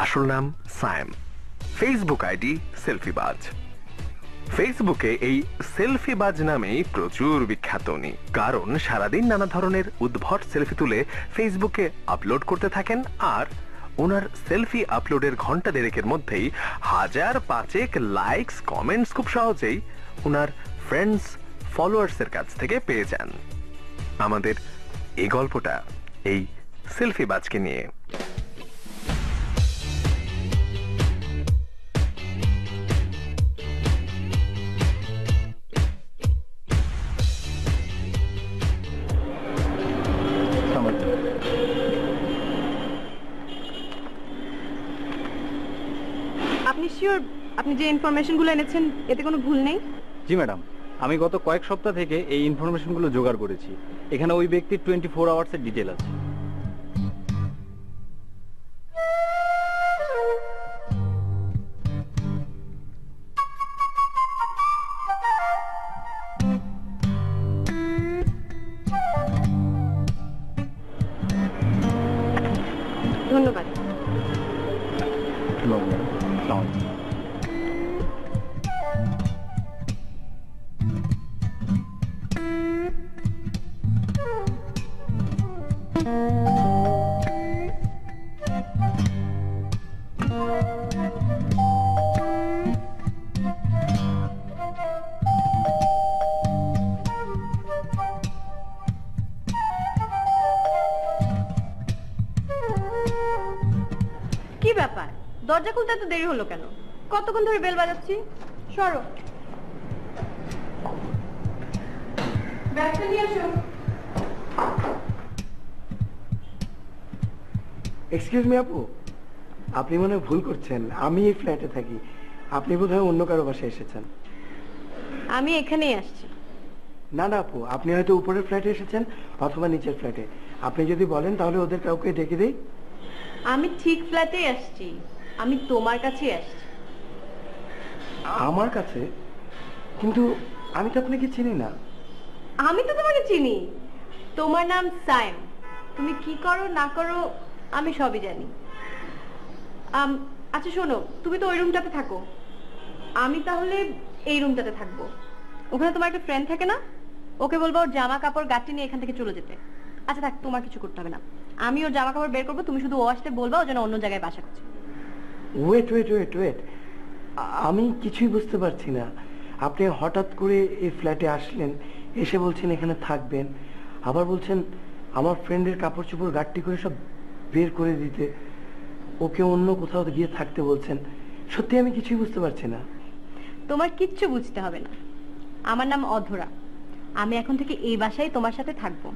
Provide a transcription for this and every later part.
আসল নাম Sayem, Facebook ID সেলফিবাজ। ফেসবুকে এই সেলফিবাজ নামেই প্রচুর বিখ্যাত উনি, কারণ সারাদিন নানা ধরনের উদ্ভট সেলফি তুলে ফেসবুকে আপলোড করতে থাকেন। আর ওনার সেলফি আপলোডের ঘন্টা দেড়েকের মধ্যেই 1000-5 লাইকস কমেন্টস খুব সহজেই ওনার ফ্রেন্ডস ফলোয়ার্সের কাছ থেকে পেয়ে যান। আমাদের এই গল্পটা এই সেলফিবাজকে নিয়ে। আপনি শিওর আপনি যে ইনফরমেশনগুলো এনেছেন এতে কোনো ভুল নেই? জি ম্যাডাম, আমি গত কয়েক সপ্তাহ থেকে এই ইনফরমেশনগুলো জোগাড় করেছি। এখানে ওই ব্যক্তির 24 আওয়ার্সের ডিটেল আছে। ধন্যবাদ। কি ব্যাপার, দরজা খুলতে এত দেরি হলো কেন? কতক্ষণ ধরে বেল বাজাচ্ছি। সরো, ব্যাগটা নিয়ে আসো। এক্সকিউজ মি আপু, আপনি মনে হয় ভুল করছেন। আমি এই ফ্ল্যাটে থাকি, আপনি বোধহয় অন্য কারো বাসায় এসেছেন। আমি এখানেই আসছি। না না আপু, আপনি হয়তো উপরের ফ্ল্যাটে এসেছেন অথবা নিচের ফ্ল্যাটে। আপনি যদি বলেন তাহলে ওদের কাউকে ডেকে দেই। আমি ঠিক ফ্ল্যাটেই আসছি, আমি তোমার কাছেই আসছি। আমার কাছে? কিন্তু আমি তো আপনাকে চিনি না। আমি তো তোমাকে চিনি, তোমার নাম সায়েম। তুমি কি করো না করো আমি সবই জানি। আচ্ছা শোনো, তুমি তো ওই রুমটাতে থাকো, আমি তাহলে এই রুমটাতে থাকবো। ওখানে তোমার একটা ফ্রেন্ড থাকে না, ওকে বলবো ওর জামা কাপড় গাঁটি নিয়ে এখান থেকে চলে যেতে। আচ্ছা থাক, তোমার কিছু করতে হবে না, আমি ওর জামা কাপড় বের করবো, তুমি শুধু ও আসতে বলবা ও যেন অন্য জায়গায় বাসা করছে। ওয়েট ওয়েট ওয়েট ওয়েট, আমি কিছুই বুঝতে পারছি না। আপনি হঠাৎ করে এই ফ্ল্যাটে আসলেন, এসে বলছেন এখানে থাকবেন, আবার বলছেন আমার ফ্রেন্ডের কাপড় চোপড় গাঁটটি করে সব বের করে দিতে, ওকে অন্য কোথাও গিয়ে থাকতে বলছেন। সত্যি আমি কিছুই বুঝতে পারছি না। তোমার কিচ্ছু বুঝতে হবে না, আমার নাম অধরা। আমি এখন থেকে এই বাসায় তোমার সাথে থাকবো,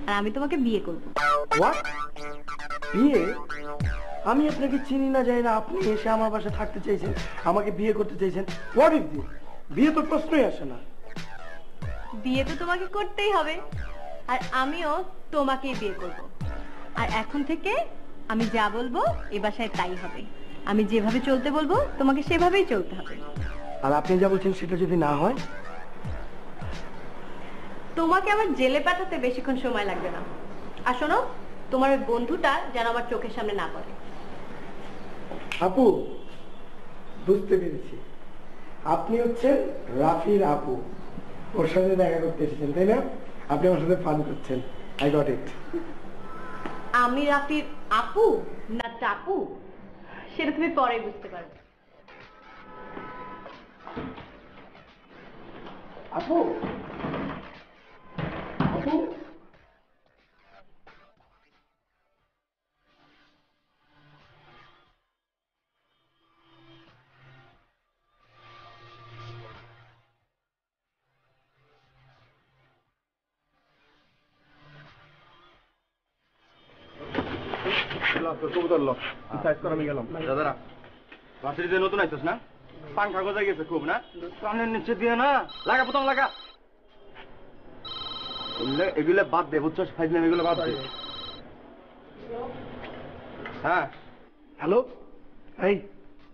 আর আমি তোমাকে বিয়ে করবো। হোয়াট? বিয়ে? আমি আপনাকে চিনি না জানি না, আপনি এসে আমার বাসায় থাকতে চাইছেন, আমাকে বিয়ে করতে চাইছেন। What is this? বিয়ে তো প্রশ্নই আসে না। বিয়ে তো তোমাকে করতেই হবে, আর আমিও তোমাকেই বিয়ে করব। আর এখন থেকে আমি যা বলবো এ বাসায় তাই হবে। আমি যেভাবে চলতে বলবো তোমাকে সেভাবেই চলতে হবে। আর আপনি যা বলছেন সেটা যদি না হয়? তোমাকে আমার জেলে পাঠাতে বেশিক্ষণ সময় লাগবে না। আর শোনো, তোমার ওই বন্ধুটা যেন আমার চোখের সামনে না পড়ে। আপু, বুঝতে পেরেছি, আপনি হচ্ছেন রাফির আপু। ওর সাথে দেখা করতে এসেছেন তাই না? আপনি আমার সাথে ফান করছেন। I got it. আমি রাফির আপু না টাপু সেটা তুমি পরে বুঝতে পারবে। আপু, আপু, দাদারা বাসিতে নতুন আইছিস না? পাংখা গজায় গেছে খুব না? কানের নিচে দিয়ে না লাগা, প্রথম লাগা। এগুলো বাদ দে, বুঝছস? ফাইজলাম এগুলো বাদ দে। হ্যাঁ হ্যালো, এই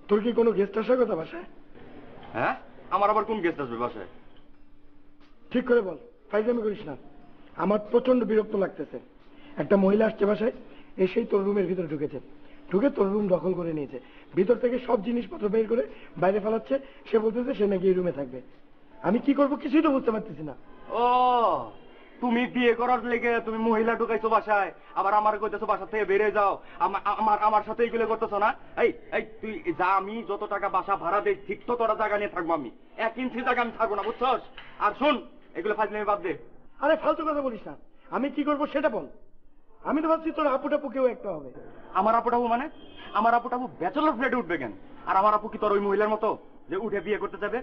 তোর কি কোনো গেস্ট আসার কথা বাসায়? হ্যাঁ, আমার আবার কোন গেস্ট আসবে বাসায়? ঠিক করে বল, ফাইজলামি করিস না। আমার প্রচন্ড বিরক্ত লাগতেছে। একটা মহিলা আসছে বাসায়, এসেই তোর রুমের ভিতরে ঢুকেছে। ঢুকে তোর রুম দখল করে নিয়েছে, ভিতর থেকে সব জিনিসপত্র বের করে বাইরে ফেলাচ্ছে। সে বলতেছে সে নাকি এই রুমে থাকবে। আমি কি করবো কিছুই তো বুঝতে পারতেছি না। ও তুমি বিয়ে করার লেগে তুমি মহিলা ঢুকাইছো বাসায়, আবার আমার কইতেছো বাসা থেকে বেরিয়ে যাও, আমার সাথে এইগুলো করতেছো না? এই এই তুই যা, আমি যত টাকা বাসা ভাড়া দেই ঠিক তো তোরা জায়গা নিয়ে থাকবো, আমি 1 ইঞ্চি জায়গা আমি থাকবো না, বুঝছস? আর শোন, এগুলো ফাজলামি বাদ দে। আরে ফালতু কথা বলিস না, আমি কি করবো সেটা বল। আমি তো ভাবছি তোর আপু টাপু কেউ একটা হবে। আমার আপু টাপু মানে? আমার আপু টাপু ব্যাচেলর ফ্ল্যাটে উঠবে কেন? আর আমার আপু কি তোর ওই মহিলার মতো যে উঠে বিয়ে করতে যাবে?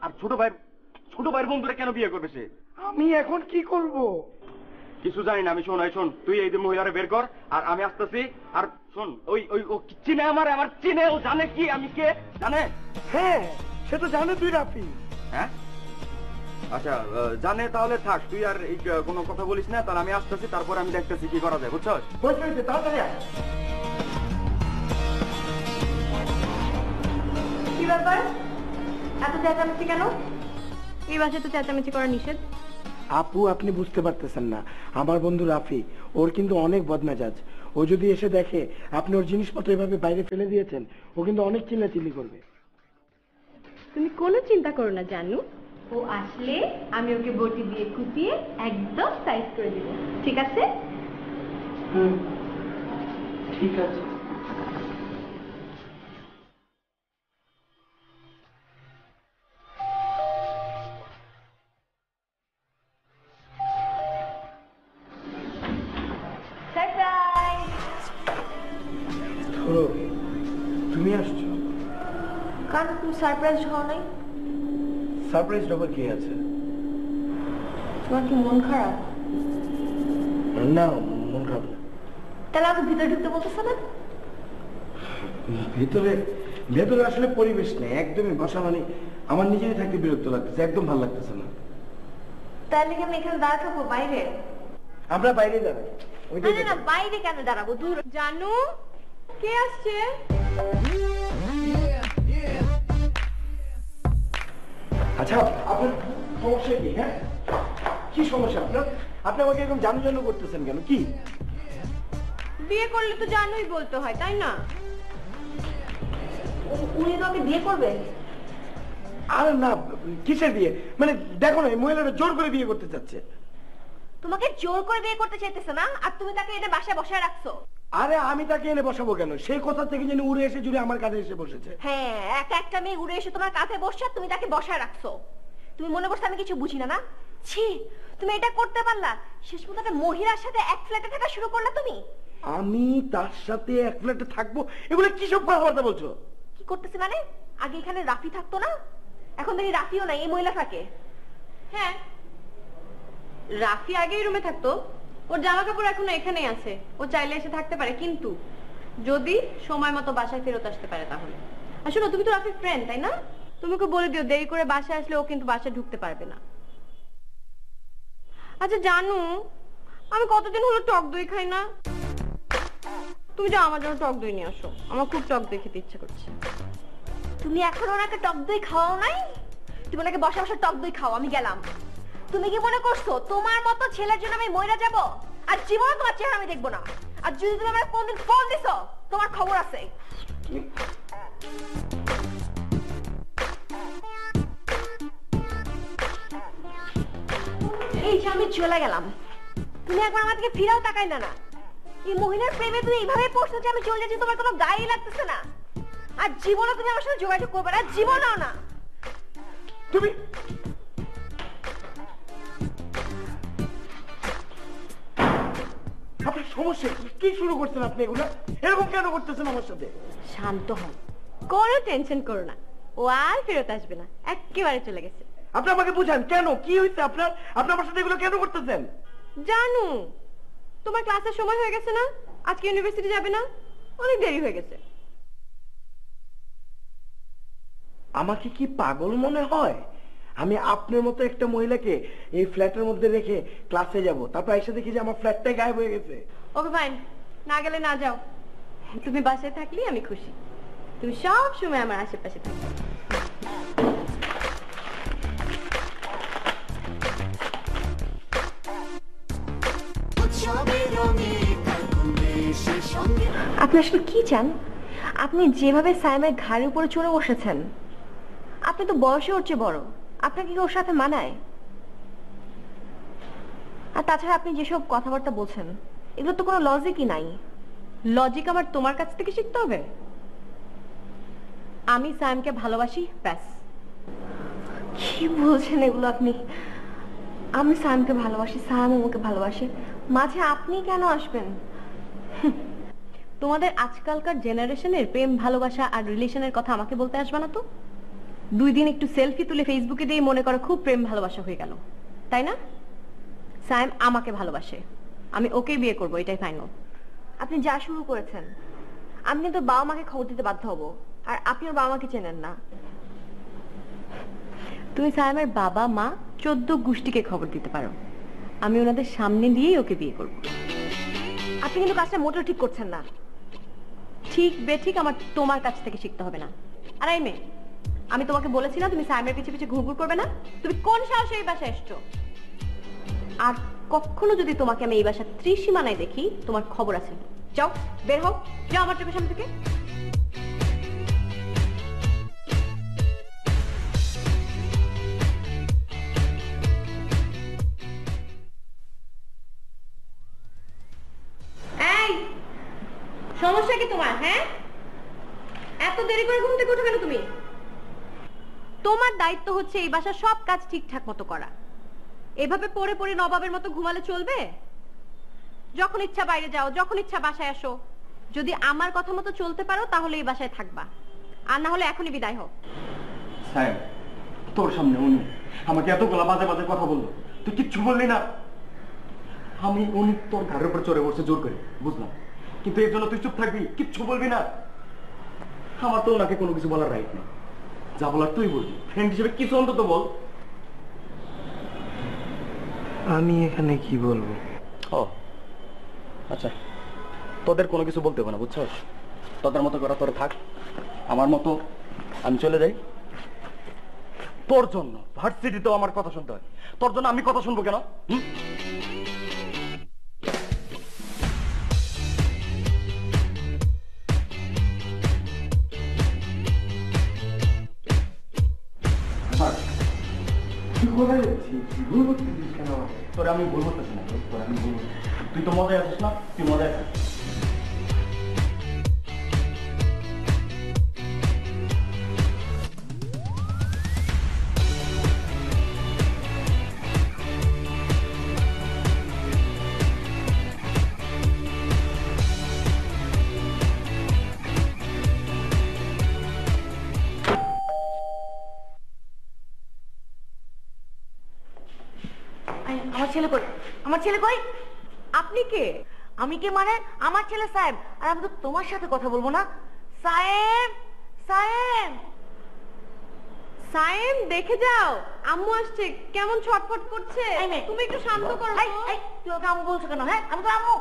আর ছোট ভাইয়ের বন্ধুরা কেন বিয়ে করবে সে? আমি এখন কি করব? কিছু জানি না আমি। শোন, তুই এই যে মহিলারে বের কর, আর আমি আসতেছি। আর শোন, ওই ওই ও চিনে আমার চিনে, ও জানে কি আমি কে জানে? হ্যাঁ, সে তো জানে তুই রাফি। হ্যাঁ আচ্ছা, জানে তাহলে থাক, তুই আর এই কোনো কথা বলিস না। তাহলে আমি আসতেছি, তারপর আমি দেখতেছি কি করা যায়, বুঝছস? হয়েছে, তাড়াতাড়ি আয়। কি ব্যাপার, এত চেঁচামেচি কেন? এই বাসায় তো চেঁচামেচি করা নিষেধ। আপু আপনি বুঝতে পারতেছেন না, আমার বন্ধু রাফি, ওর কিন্তু অনেক বদমেজাজ। ও যদি এসে দেখে আপনি ওর জিনিসপত্র এভাবে বাইরে ফেলে দিয়েছেন, ও কিন্তু অনেক চিল্লাচিল্লি করবে। তুমি কোনো চিন্তা করো না জানু, ও আসলে আমি ওকে বটি দিয়ে কুপিয়ে একদম সাইজ করে দিব, ঠিক আছে? ঠিক আছে। ধরো, তুমি আসছো? কারণ তুমি সারপ্রাইজ হও নাই। সারপ্রাইজ ডবল কি আছে? তোমার কি মন খারাপ? না, মন খারাপ না। তাহলে আমাকে ভিতরে ঢুকতে বলতেছো না? ভেতরে আসলে পরিবেশ নেই, একদমই বসা মানে আমার নিজেরই থাকতে বিরক্ত লাগতেছে, একদম ভালো লাগতেছে না। তাহলে কি আমি এখানে দাঁড়া থাকবো বাইরে? আমরা বাইরে দাঁড়াই। না, বাইরে কেন দাঁড়াবো? দূর। জানু, কে আসছে? আচ্ছা, আপনার সমস্যা কি? হ্যাঁ, কি সমস্যা আপনার? আপনি আমাকে এরকম জানু করতেছেন কেন? কি বিয়ে করলে তো জানুই বলতে হয়, তাই না? উনি তোমাকে বিয়ে করবে? আর না, কিসের বিয়ে? মানে দেখো না, এই মহিলাটা জোর করে বিয়ে করতে চাচ্ছে। তোমাকে জোর করে বিয়ে করতে চাইতেছে না, আর তুমি তাকে এনে বাসায় বসায় রাখছো। আরে আমি তাকে এনে বসাবো কেন? সেই কথা থেকে যেন উড়ে এসে জুড়ে আমার কাঁধে এসে বসেছে। হ্যাঁ, একটা মেয়ে উড়ে এসে তোমার কাঁধে বসছে, তুমি তাকে বসায় রাখছো। তুমি মনে করছো আমি কিছু বুঝি না? না, ছি, তুমি এটা করতে পারলা? শেষ পর্যন্ত একটা মহিলার সাথে এক ফ্ল্যাটে থাকা শুরু করলা তুমি। আমি তার সাথে এক ফ্ল্যাটে থাকবো? এগুলো কি সব কথাবার্তা বলছো? কি করতেছি মানে? আগে এখানে রাফি থাকতো না, এখন দেখি রাফিও নাই, এই মহিলা থাকে। হ্যাঁ, রাফি আগে এই রুমে থাকতো, ওর জামা কাপড় এখনো এখানেই আছে, ও চাইলে এসে থাকতে পারে, কিন্তু যদি সময় মতো বাসায় ফেরত আসতে পারে তাহলে। আর শোনো, তুমি তো রাফির ফ্রেন্ড, তাই না? তুমি ওকে বলে দিও দেরি করে বাসায় আসলে ও কিন্তু বাসায় ঢুকতে পারবে না। আচ্ছা জানু, আমি কতদিন হলো টক দই খাই না। তুমি যাও আমার জন্য টক দই নিয়ে আসো, আমার খুব টক দই খেতে ইচ্ছে করছে। তুমি এখন ওনাকে টক দই খাওয়াও নাই? তুমি ওনাকে বসে বসে টক দই খাও, আমি গেলাম। তুমি কি মনে করছো তোমার মতো ছেলের জন্য আমি মইরা যাব? আর জীবনে তোমার চেহারা আমি দেখবো না। আর যদি তুমি আমার কোনদিন ফোন দিছো, তোমার খবর আছে। এই যে আমি চলে গেলাম, তুমি একবার আমার দিকে ফিরেও তাকাইলে না। এই মহিলার প্রেমে তুমি এইভাবে পড়ছো যে আমি চলে যাচ্ছি, তোমার কোনো গায়ে লাগতেছে না। আর জীবনে তুমি আমার সাথে যোগাযোগ করবে না, জীবনেও না। তুমি আপনার সমস্যা কি শুরু করছেন? আপনি এগুলো এরকম কেন করতেছেন আমার সাথে? শান্ত হও, কোনো টেনশন করো না, ও আর ফেরত আসবে না, একেবারে চলে গেছে। আপনি আমাকে বুঝান, কেন কি হয়েছে আপনার? আপনি আমার সাথে এগুলো কেন করতেছেন? জানু, তোমার ক্লাসের সময় হয়ে গেছে না, আজকে ইউনিভার্সিটি যাবে না, অনেক দেরি হয়ে গেছে। আমাকে কি পাগল মনে হয়? আমি আপনার মতো একটা মহিলাকে এই ফ্ল্যাটের মধ্যে রেখে ক্লাসে যাব, তারপর এসে দেখি যে আমার ফ্ল্যাটটাই গায়েব হয়ে গেছে। ওকে ফাইন, না গেলে না যাও, তুমি বাসায় থাকলে আমি খুশি। তুমি সব সময় আমার আশেপাশে থাকবে। উৎসবের রঙে থাকুন দেশে আপনি আসলে কি চান? আপনি যেভাবে সাইমের ঘাড়ের উপরে চড়ে বসেছেন, আপনি তো বয়সে ওর চেয়ে বড়, আপনাকে কি ওর সাথে মানায়? আর তাছাড়া আপনি যেসব কথাবার্তা বলছেন, এগুলো তো কোনো লজিকই নাই। লজিক আমার তোমার কাছ থেকে শিখতে হবে? আমি সাইমকে ভালোবাসি, ব্যাস। কি বলছেন এগুলো আপনি? আমি সাইমকে ভালোবাসি, সাইম আমাকে ভালোবাসে, মাঝে আপনি কেন আসবেন? তোমাদের আজকালকার জেনারেশনের প্রেম ভালোবাসা আর রিলেশনের কথা আমাকে বলতে আসবে না তো। 2 দিন একটু সেলফি তুলে ফেসবুকে দিয়ে মনে করো খুব প্রেম ভালোবাসা হয়ে গেল, তাই না? সাইম আমাকে ভালোবাসে, আমি ওকে বিয়ে করব, এটাই ফাইনাল। আপনি যা শুরু করেছেন, আমি কিন্তু বাবা মাকে খবর দিতে বাধ্য হব, আর আপনি ওর বাবা মাকে চেনেন না। তুমি সাইমের বাবা মা 14 গোষ্ঠীকে খবর দিতে পারো, আমি ওনাদের সামনে দিয়েই ওকে বিয়ে করব। আপনি কিন্তু কাজটা মোটেও ঠিক করছেন না। ঠিক বেঠিক আমার তোমার কাছ থেকে শিখতে হবে না। আর এই মেয়ে, আমি তোমাকে বলেছি না তুমি সাইমের পিছে পিছে ঘুরঘুর করবে না? তুমি কোন সাহসে এই বাসায় এসছো? আর কখনো যদি তোমাকে আমি এই বাসার ত্রিসীমানায় দেখি, তোমার খবর আছে। যাও, বের হও, যাও আমার চোখের সামনে থেকে। এই, সমস্যা কি তোমার? হ্যাঁ, এত দেরি করে ঘুম থেকে উঠো কেন তুমি? তোমার দায়িত্ব হচ্ছে এই বাসার সব কাজ ঠিকঠাক মতো করা। এভাবে পড়ে পড়ে নবাবের মতো ঘুমালে চলবে? যখন ইচ্ছা বাইরে যাও, যখন ইচ্ছা বাসায় আসো। যদি আমার কথা মতো চলতে পারো তাহলে এই বাসায় থাকবা, আর না হলে এখনই বিদায় হও। সাহেব, তোর সামনে উনি আমাকে এতগুলা বাজে বাজে কথা বললো, তুই কিচ্ছু বললি না। আমি উনি তোর ঘরের উপর চড়ে বসে জোর করে, বুঝলাম, কিন্তু এর জন্য তুই চুপ থাকবি, কিচ্ছু বলবি না? আমার তো ওনাকে কোনো কিছু বলার রাইট নেই। যা বলার তুই বলবি, ফ্রেন্ড হিসেবে কিছু অন্তত বল। আমি এখানে কি বলবো? ও আচ্ছা, তোদের কোনো কিছু বলতে হবে না, বুঝছস? তোদের মতো করা তোর থাক, আমার মতো আমি চলে যাই। তোর জন্য ভার্সিটিতেও আমার কথা শুনতে হয়, তোর জন্য আমি কথা শুনবো কেন? তোরে আমি ভুল করতেছি না, তোরে আমি ভুল করতেছি। তুই তো মজায় আছিস না, তুই মজায় আছিস। আমার ছেলে কই? আমার ছেলে কই? আপনি কে? আমি কে মানে? আমার ছেলে সাহেব, আর আমি তো তোমার সাথে কথা বলবো না। সাহেব, সাহেব, সাহেব, দেখে যাও, আম্মু আসছে, কেমন ছটফট করছে। তুমি একটু শান্ত করো। তুই ওকে আম্মু বলছো কেন? হ্যাঁ, আমি তো আম্মু।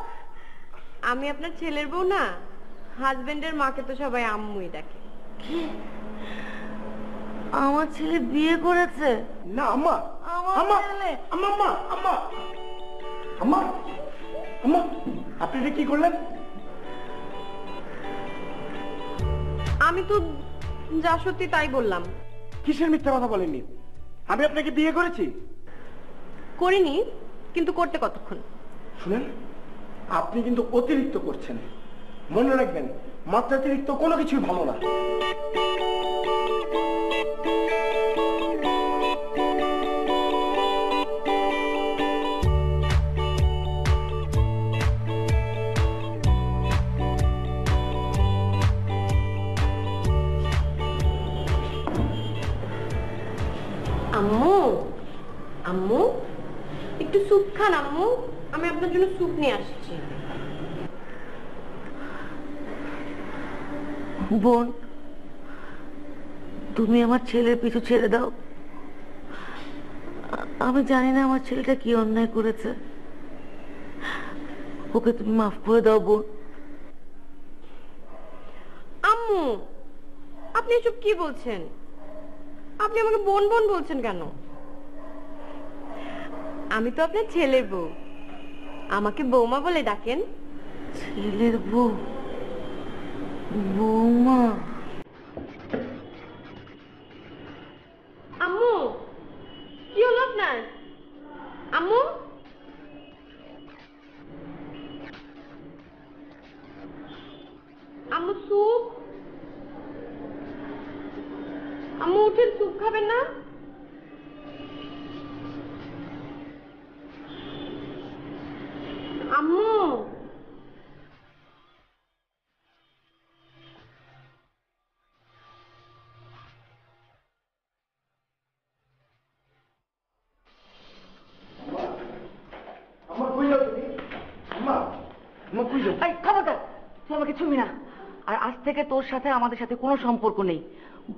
আমি আপনার ছেলের বউ না, হাজবেন্ডের মাকে তো সবাই আম্মুই ডাকে। কি? আমার ছেলে বিয়ে করেছে? না আম্মা, আম্মা, আম্মা, আম্মা, আম্মা, আম্মা, আম্মা, আপনি এটা কি করলেন? আমি তো যা সত্যি তাই বললাম। কিসের মিথ্যা কথা বলেননি? আমি আপনাকে বিয়ে করেছি। করিনি, কিন্তু করতে কতক্ষণ? শুনেন, আপনি কিন্তু অতিরিক্ত করছেন। মনে রাখবেন, মাত্রাতিরিক্ত কোনো কিছুই ভালো না। আম্মু, আম্মু, একটু স্যুপ খান আম্মু, আমি আপনার জন্য স্যুপ নিয়ে আসছি। বোন, তুমি আমার ছেলের পিছু ছেড়ে দাও। আমি জানি না আমার ছেলেটা কি অন্যায় করেছে, ওকে তুমি মাফ করে দাও বোন। আম্মু, আপনি এসব কি বলছেন? আপনি আমাকে বোন বোন বলছেন কেন? আমি তো আপনার ছেলের বউ, আমাকে বৌমা বলে ডাকেন। ছেলের বউ, বৌমা। আম্মু কি হলো আপনার? আম্মু আম্মু স্যুপ, আম্মু উঠেন, স্যুপ খাবেন না? আম্মু আমার কই যাও তুমি? আম্মা, আম্মা কই যাও? এই খবরদার, তুই আমাকে ছুবি না। আর আজ থেকে তোর সাথে আমাদের সাথে কোনো সম্পর্ক নেই।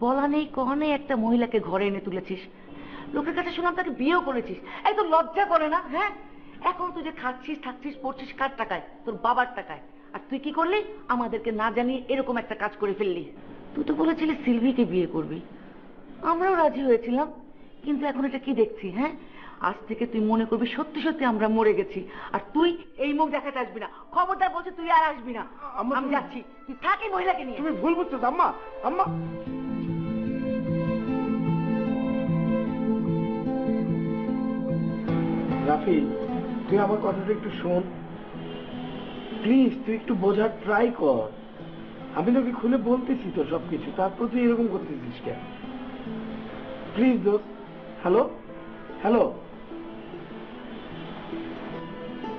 বলা নেই কহা নেই একটা মহিলাকে ঘরে এনে তুলেছিস, লোকের কাছে শুনলাম তাকে বিয়েও করেছিস। এই তোর লজ্জা করে না? হ্যাঁ, এখন তুই যে খাচ্ছিস থাকছিস পড়ছিস কার টাকায়? তোর বাবার টাকায়। আর তুই কি করলি? আমাদেরকে না জানিয়ে এরকম একটা কাজ করে ফেললি। তুই তো বলেছিলি সিলভিকে বিয়ে করবি, আমরাও রাজি হয়েছিলাম। কিন্তু এখন এটা কি দেখছি? হ্যাঁ, আজ থেকে তুই মনে করবি সত্যি সত্যি আমরা মরে গেছি। আর তুই এই মুখ দেখাতে আসবি না, খবরদার বলছে, তুই আর আসবি না। আমি যাচ্ছি, তুই থাক এই মহিলাকে নিয়ে। তুমি ভুল বুঝছো আম্মা। আম্মা, রাফি, তুই আমার কথাটা একটু শোন প্লিজ। তুই একটু বোঝার ট্রাই কর। আমি তোকে খুলে বলতেছি তো সবকিছু, তারপর তুই এরকম করতেছিস কেন? প্লিজ দোস্ত। হ্যালো হ্যালো,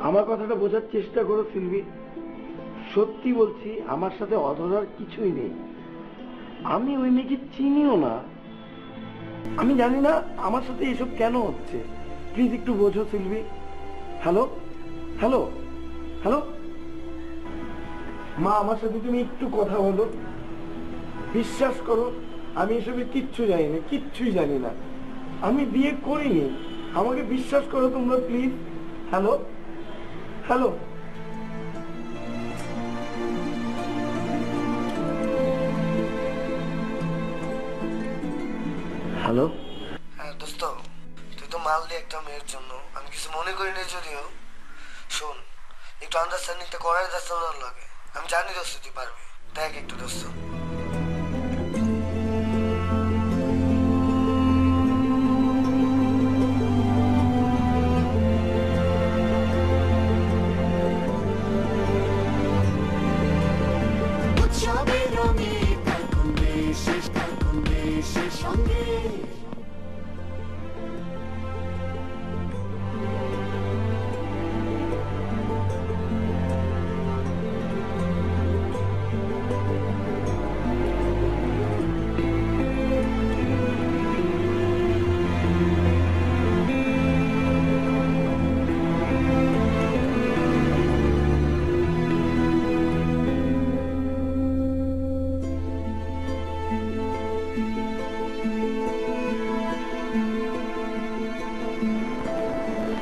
আমার কথাটা বোঝার চেষ্টা করো সিলভি। সত্যি বলছি, আমার সাথে অধরার কিছুই নেই। আমি ওই মেয়েকে চিনিও না। আমি জানি না আমার সাথে এসব কেন হচ্ছে। প্লিজ একটু বোঝো সিলভি। হ্যালো হ্যালো হ্যালো, মা আমার সাথে তুমি একটু কথা বলো। বিশ্বাস করো, আমি এসবে কিচ্ছু জানি না, কিচ্ছুই জানি না। আমি বিয়ে করিনি, আমাকে বিশ্বাস করো তোমরা প্লিজ। Hello hello, hello. হ্যাঁ দোস্ত, তুই তো মারলি একটা মেয়ের জন্য, আমি কিছু মনে করি না। যদিও শোন, একটু আন্ডারস্ট্যান্ডিংটা করার দোস্ত লাগে। আমি জানি দোস্ত তুই পারবি, দেখ একটু দোস্ত। উৎসবের রঙে থাকুন দেশের সঙ্গে।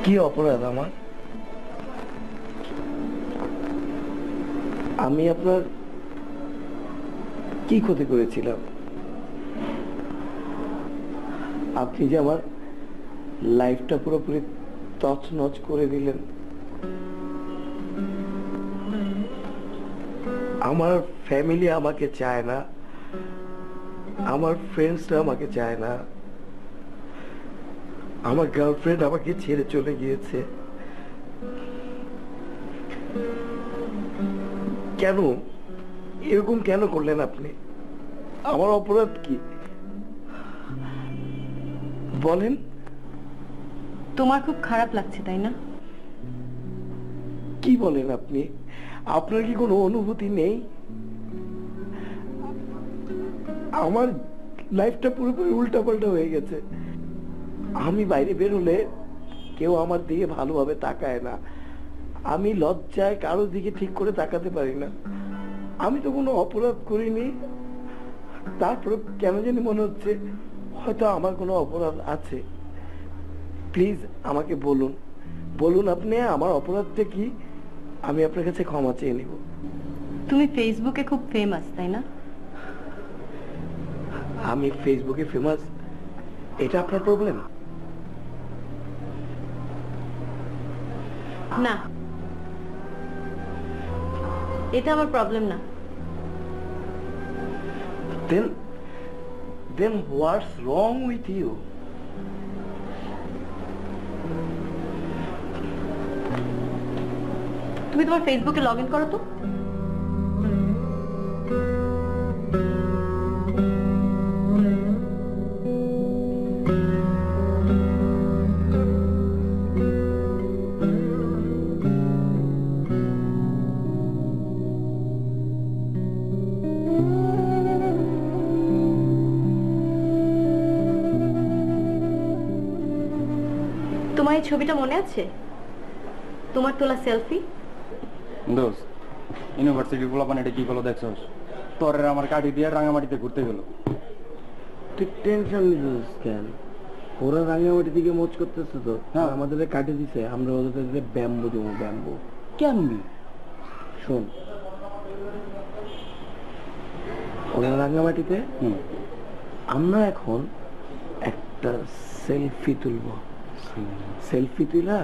কি অপরাধ আমার? আমি আপনার কি ক্ষতি করেছিলাম? আপনি যে আমার লাইফটা পুরোপুরি তছনছ করে দিলেন। আমার ফ্যামিলি আমাকে চায় না, আমার ফ্রেন্ডসরা আমাকে চায় না, আমার গার্লফ্রেন্ড আমাকে ছেড়ে চলে গিয়েছে। কেন এরকম কেন করলেন আপনি? আমার অপরাধ কি বলেন? তোমার খুব খারাপ লাগছে তাই না? কি বলেন আপনি? আপনার কি কোনো অনুভূতি নেই? আমার লাইফটা পুরোপুরি উল্টাপাল্টা হয়ে গেছে। আমি বাইরে বেরোলে কেউ আমার দিকে ভালোভাবে তাকায় না। আমি লজ্জায় কারোর দিকে ঠিক করে তাকাতে পারি না। আমি তো কোনো অপরাধ করিনি, তারপরে কেন জানি মনে হচ্ছে হয়তো আমার কোনো অপরাধ আছে। প্লিজ আমাকে বলুন, বলুন আপনি আমার অপরাধটা কি, আমি আপনার কাছে ক্ষমা চেয়ে নিব। তুমি ফেসবুকে খুব ফেমাস তাই না? আমি ফেসবুকে ফেমাস, এটা আপনার প্রবলেম? না, এটা আমার প্রবলেম না। Then what's wrong with you? তুমি তোমার ফেসবুকে লগ ইন করো তো। তোমার এই ছবিটা মনে আছে? তোমার তোলা সেলফি। দোস্ত ইউনিভার্সিটির পোলাপান এটা কি করলো দেখছস? তোর আমার কাটি দিয়ে রাঙামাটিতে ঘুরতে গেল। তুই টেনশন নিছিস কেন? ওরা রাঙামাটি দিকে মোচ করতেছে তো। হ্যাঁ। আমাদের কাটে দিছে, আমরা ওদের ব্যাম্বু দেবো, ব্যাম্বু। কেমনি? শোন, ওরা রাঙামাটিতে, আমরা এখন একটা সেলফি তুলবো। সেলফি তুলা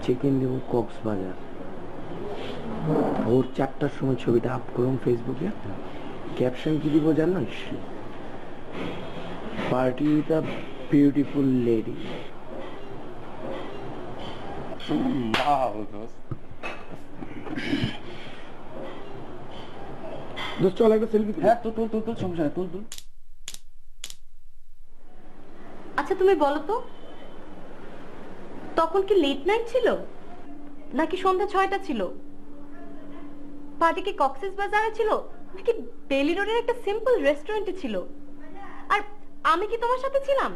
চেক ইন দেবো কক্সবাজার। ভোর 4টার সময় ছবিটা আপ করুন ফেসবুকে। ক্যাপশন কি দিব জানিস? Party with a beautiful lady. দোস্ত চল একটা সেলফি। হ্যাঁ তো তুল তুল তুল, সমস্যা নেই, তুল তুল। আচ্ছা তুমি বলো তো, তখন কি লেট নাইট ছিল নাকি সন্ধ্যা 6টা ছিল? পার্টি কি কক্সেস বাজারে ছিল নাকি বেলি রোডের একটা সিম্পল রেস্টুরেন্টে ছিল? আর আমি কি তোমার সাথে ছিলাম?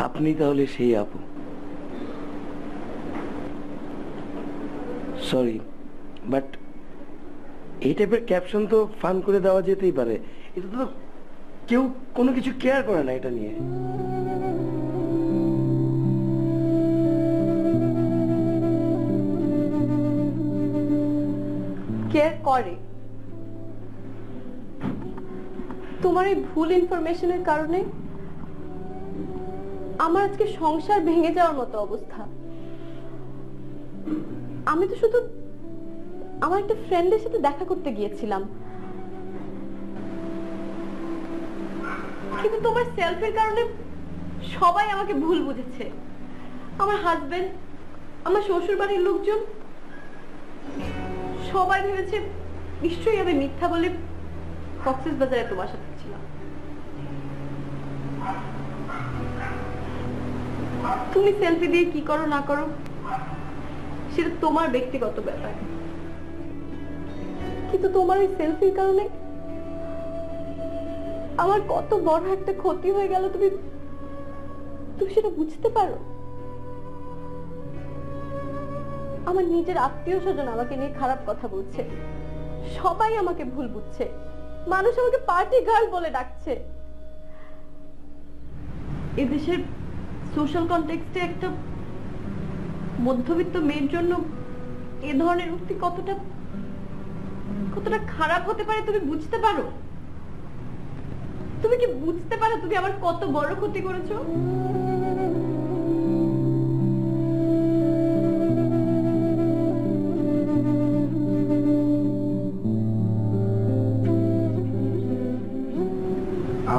আপনি তাহলে সেই আপু। সরি, বাট এই টাইপের ক্যাপশন তো ফান করে দেওয়া যেতেই পারে। এটা তো কেউ কোনো কিছু কেয়ার করে না এটা নিয়ে। কেয়ার করে। তোমার এই ভুল ইনফরমেশনের কারণে আমার আজকে সংসার ভেঙে যাওয়ার মতো অবস্থা। আমি তো শুধু আমার একটা ফ্রেন্ডের সাথে দেখা করতে গিয়েছিলাম, কিন্তু তোমার সেলফির কারণে সবাই আমাকে ভুল বুঝেছে। আমার হাজবেন্ড, আমার শ্বশুর বাড়ির লোকজন সবাই ভেবেছে নিশ্চয়ই আমি মিথ্যা বলে কক্সেস বাজারে তোমার সাথে ছিলাম। তুমি সেলফি দিয়ে কি করো না করো সেটা তোমার ব্যক্তিগত ব্যাপার, কিন্তু তোমার এই সেলফির কারণে আমার কত বড় একটা ক্ষতি হয়ে গেল তুমি সেটা বুঝতে পারো? আমার নিজের আত্মীয় স্বজন আমাকে নিয়ে খারাপ কথা বলছে, সবাই আমাকে ভুল বুঝছে, মানুষ আমাকে পার্টি গার্ল বলে ডাকছে। এদেশের সোশ্যাল কনটেক্সটে একটা মধ্যবিত্ত মেয়ের জন্য এ ধরনের উক্তি কতটা খারাপ হতে পারে তুমি বুঝতে পারো? তুমি কি বুঝতে পারো তুমি আমার কত বড় ক্ষতি করেছো?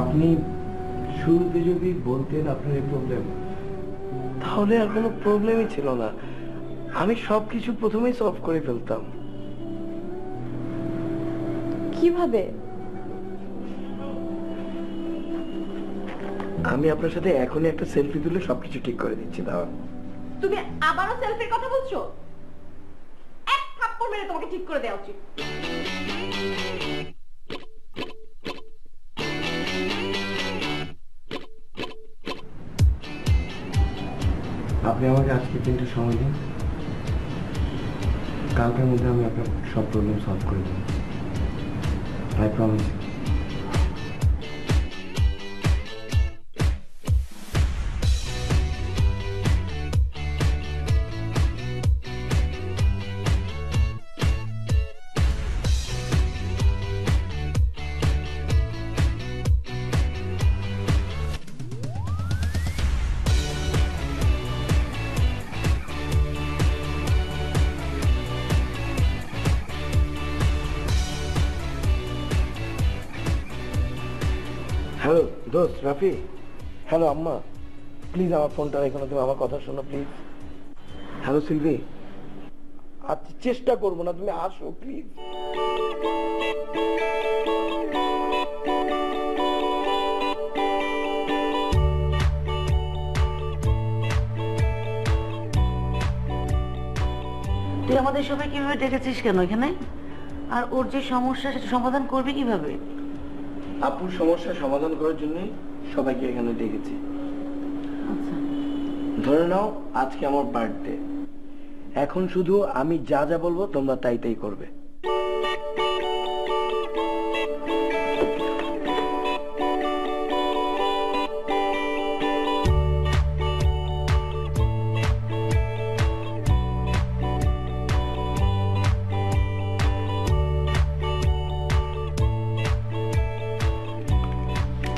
আপনি শুরুতে যদি বলতেন আপনার এই প্রবলেম, তাহলে আর কোনো প্রবলেমই ছিল না। আমি সবকিছু প্রথমেই সলভ করে ফেলতাম। কিভাবে? আমি আপনার সাথে এখনই একটা সেলফি তুলে সবকিছু ঠিক করে দিচ্ছি। দাঁড়ান। তুমি আবারও সেলফির কথা বলছো? এক থাপ্পড় মেরে তোমাকে ঠিক করে দেওয়া উচিত। আপনি আমাকে আজকে 3টা সময় দিন, কালকের মধ্যে আমি আপনার সব প্রবলেম সলভ করে দেবো। I promise. হ্যালো দোস্ত রাফি। হ্যালো আম্মা, প্লিজ আমার ফোনটা রেখো না, তুমি আমার কথা শোনো প্লিজ। হ্যালো সিলভি, আচ্ছা চেষ্টা করবো না, তুমি আসো প্লিজ। তুই আমাদের সবাই কিভাবে ডেকেছিস কেন এখানে? আর ওর যে সমস্যা সেটা সমাধান করবি কিভাবে? আপুর সমস্যার সমাধান করার জন্য সবাইকে এখানে ডেকেছি। আচ্ছা, ধরে নাও আজকে আমার বার্থডে, এখন শুধু আমি যা যা বলবো তোমরা তাই তাই করবে।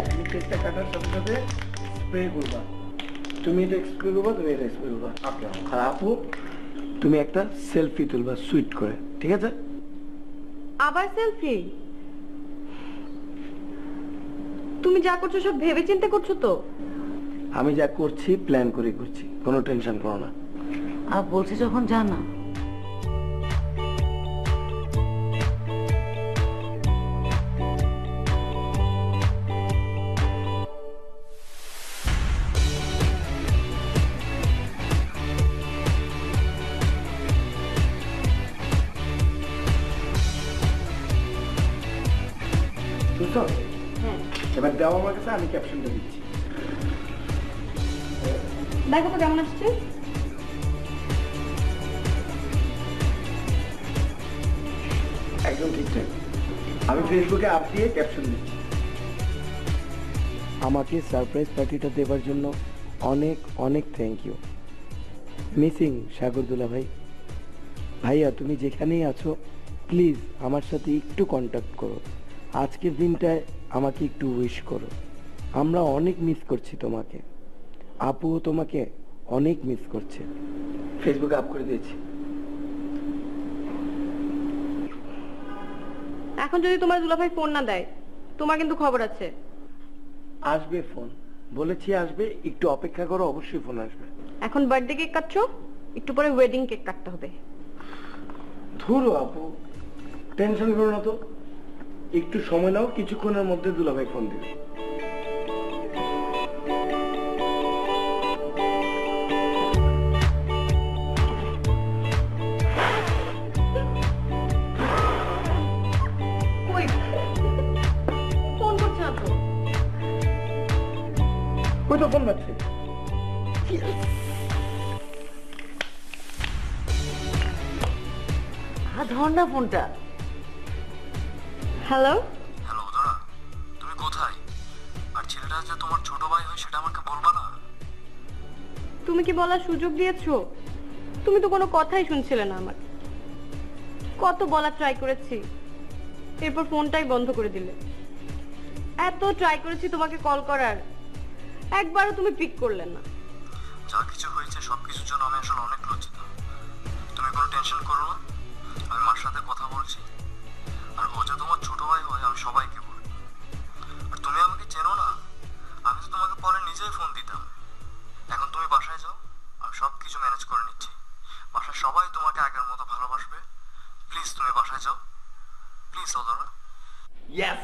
তুমি কেকটা কাটার সাথে সাথে স্প্রে করবা, তুমি এটা স্প্রে করবা, তুমি এটা স্প্রে করবা। আর আপু তুমি একটা সেলফি তুলবা সুইট করে, ঠিক আছে? আবার সেলফি? তুমি যা করছো সব ভেবে চিন্তে করছো তো? আমি যা করছি প্ল্যান করে করছি, কোনো টেনশন করো না। আর বলছি যখন জানা। বুঝছো? হ্যাঁ, এবার দাও আমার কাছে, আমি ক্যাপশনটা দিচ্ছি। দেখো তো কেমন আসছে। একদম ঠিকঠাক। আমি ফেসবুকে আপ দিয়ে ক্যাপশন দিচ্ছি। আমাকে সারপ্রাইজ পার্টিটা দেওয়ার জন্য অনেক অনেক থ্যাংক ইউ। মিসিং সাগরদুলা ভাই। ভাইয়া তুমি যেখানেই আছো প্লিজ আমার সাথে একটু কন্ট্যাক্ট করো, আজকের দিনটায় আমাকে একটু উইশ করো। আমরা অনেক মিস করছি তোমাকে, আপুও তোমাকে অনেক মিস করছে। ফেসবুকে আপ করে দিয়েছি। এখন যদি তোমার দুলাভাই ফোন না দেয়, তোমার কিন্তু খবর আছে। আসবে ফোন, বলেছি আসবে, একটু অপেক্ষা করো, অবশ্যই ফোন আসবে। এখন বার্থডে কেক কাটছো, একটু পরে ওয়েডিং কেক কাটতে হবে। ধুরো আপু, টেনশন করো না তো, একটু সময় নাও, কিছুক্ষণের মধ্যে দুলাভাই ফোন দিবে। কই? ফোন করছে না তো। ওই তো ফোন পাচ্ছে। ধর না ফোনটা। হ্যালো, হ্যালো ধরা, তুমি কোথায়? আর ছেলেটা যে তোমার ছোট ভাই হয় সেটা আমাকে বলবা না? তুমি কি বলার সুযোগ দিয়েছো? তুমি তো কোনো কথাই শুনছিলে না আমার। কত বলা ট্রাই করেছি, এরপর ফোনটাই বন্ধ করে দিলে। এত ট্রাই করেছি তোমাকে কল করার, একবারও তুমি পিক করলে না। যা কিছু হয়েছে সবকিছুর জন্য আমি আসলে অনেক লজ্জিত। তুমি কোনো টেনশন করো না, আমি মার সাথে কথা বলছি। আর ও যে তোমার ছোট ভাই হয় আমি সবাইকে বলি। আর তুমি আমাকে চেনো না, আমি তো তোমাকে পরে নিজেই ফোন দিতাম। এখন তুমি বাসায় যাও, আমি সব কিছু ম্যানেজ করে নিচ্ছি। বাসায় সবাই তোমাকে আগের মতো ভালোবাসবে। প্লিজ তুমি বাসায় যাও, প্লিজ ওদরা। Yes!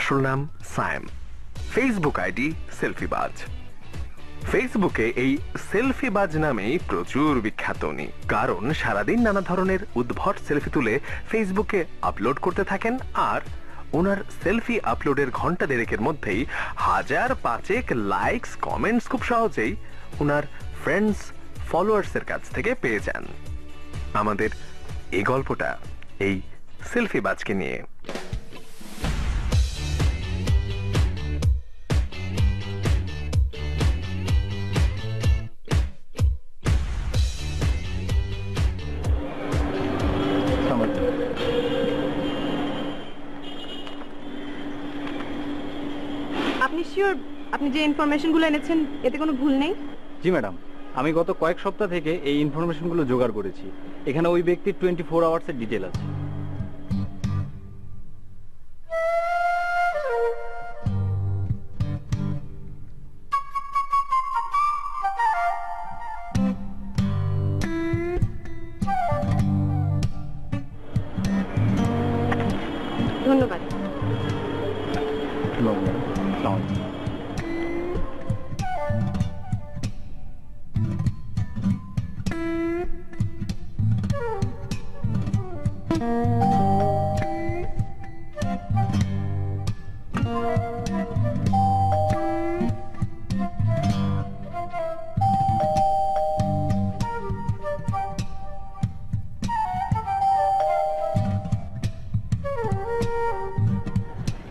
আসল নাম সায়েম, ফেসবুক আইডি সেলফিবাজ। ফেসবুকে এই সেলফিবাজ নামেই প্রচুর বিখ্যাত উনি, কারণ সারাদিন নানা ধরনের উদ্ভট সেলফি তুলে ফেসবুকে আপলোড করতে থাকেন। আর ওনার সেলফি আপলোডের ঘন্টা দেড়েকের মধ্যেই 1000-5 লাইকস কমেন্টস খুব সহজেই ওনার ফ্রেন্ডস ফলোয়ার্সের কাছ থেকে পেয়ে যান। আমাদের এই গল্পটা এই সেলফিবাজকে নিয়ে। আপনি শিওর আপনি যে ইনফরমেশনগুলো এনেছেন এতে কোনো ভুল নেই? জি ম্যাডাম, আমি গত কয়েক সপ্তাহ থেকে এই ইনফরমেশনগুলো জোগাড় করেছি। এখানে ওই ব্যক্তির 24 আওয়ার্সের ডিটেল আছে। ধন্যবাদ।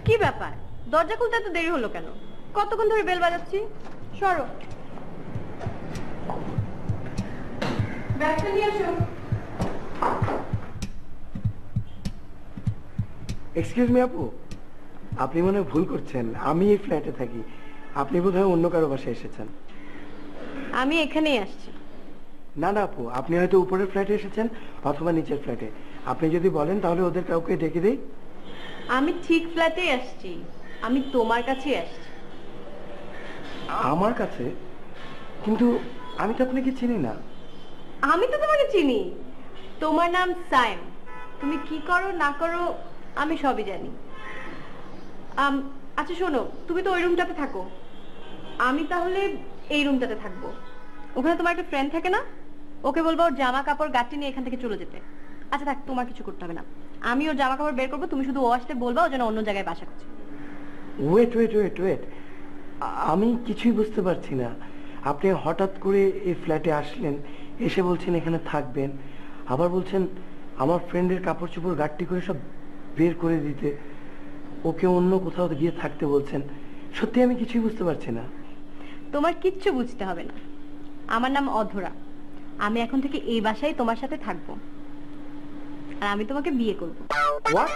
কি ব্যাপার, দরজা খুলতে এত দেরি হলো কেন? কতক্ষণ ধরে বেল বাজাচ্ছি। সরো, ব্যাগটা নিয়ে আসো। এক্সকিউজ মি আপু, আপনি মনে হয় ভুল করছেন। আমি এই ফ্ল্যাটে থাকি, আপনি বোধহয় অন্য কারো বাসায় এসেছেন। আমি এখানেই আসছি। না না আপু, আপনি হয়তো উপরের ফ্ল্যাটে এসেছেন অথবা নিচের ফ্ল্যাটে। আপনি যদি বলেন তাহলে ওদের কাউকে ডেকে দেই। আমি ঠিক ফ্ল্যাটেই আসছি, আমি তোমার কাছেই আসছি। আমার কাছে? কিন্তু আমি তো আপনাকে চিনি না। আমি তো তোমাকে চিনি, তোমার নাম সায়েম। তুমি কি করো না করো আমি সবই জানি। আচ্ছা শোনো, তুমি তো ওই রুমটাতে থাকো, আমি তাহলে এই রুমটাতে থাকবো। ওখানে তোমার একটা ফ্রেন্ড থাকে না, ওকে বলবো ওর জামা কাপড় গাঁটি নিয়ে এখান থেকে চলে যেতে। আচ্ছা থাক, তোমার কিছু করতে হবে না, আমি ওর জামা কাপড় বের করবো, তুমি শুধু ও আসতে বলবা ও যেন অন্য জায়গায় বাসা করছে। ওয়েট ওয়েট ওয়েট ওয়েট, আমি কিছুই বুঝতে পারছি না। আপনি হঠাৎ করে এই ফ্ল্যাটে আসলেন, এসে বলছেন এখানে থাকবেন, আবার বলছেন আমার ফ্রেন্ডের কাপড় চোপড় গাঁটটি করে সব বের করে দিতে, ওকে অন্য কোথাও গিয়ে থাকতে বলছেন। সত্যি আমি কিছুই বুঝতে পারছি না। তোমার কিচ্ছু বুঝতে হবে না, আমার নাম অধরা। আমি এখন থেকে এই বাসায় তোমার সাথে থাকবো, আর আমি তোমাকে বিয়ে করবো। হোয়াট?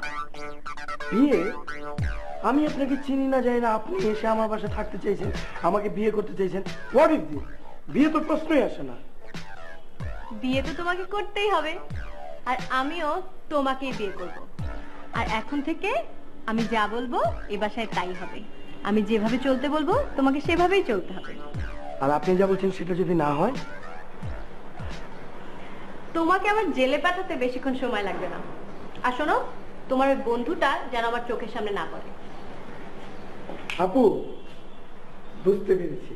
বিয়ে? আমি আপনাকে চিনি না যাই না, আপনি এসে আমার বাসায় থাকতে চাইছেন, আমাকে বিয়ে করতে চাইছেন। What is this? বিয়ে তো প্রশ্নই আসে না। বিয়ে তো তোমাকে করতেই হবে, আর আমিও তোমাকেই বিয়ে করব। আর এখন থেকে আমি যা বলবো এই বাসায় তাই হবে। আমি যেভাবে চলতে বলবো তোমাকে সেভাবেই চলতে হবে। আর আপনি যা বলছেন সেটা যদি না হয়? তোমাকে আবার জেলে পাঠাতে বেশিক্ষণ সময় লাগবে না। আর শোনো, তোমার ওই বন্ধুটা যেন আমার চোখের সামনে না পড়ে। আপু, বুঝতে পেরেছি,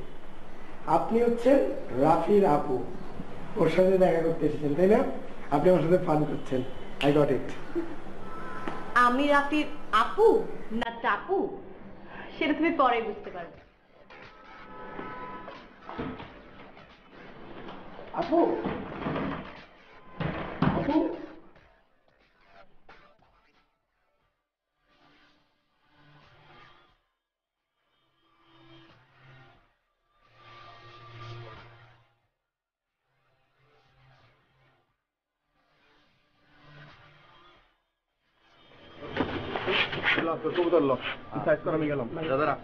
আপনি হচ্ছেন রাফির আপু। ওর সাথে দেখা করতে এসেছেন তাই না? আপনি আমার সাথে ফান করছেন। I got it. আমি রাফির আপু না টাপু সেটা তুমি পরে বুঝতে পারবে। আপু, আপু, দাদারা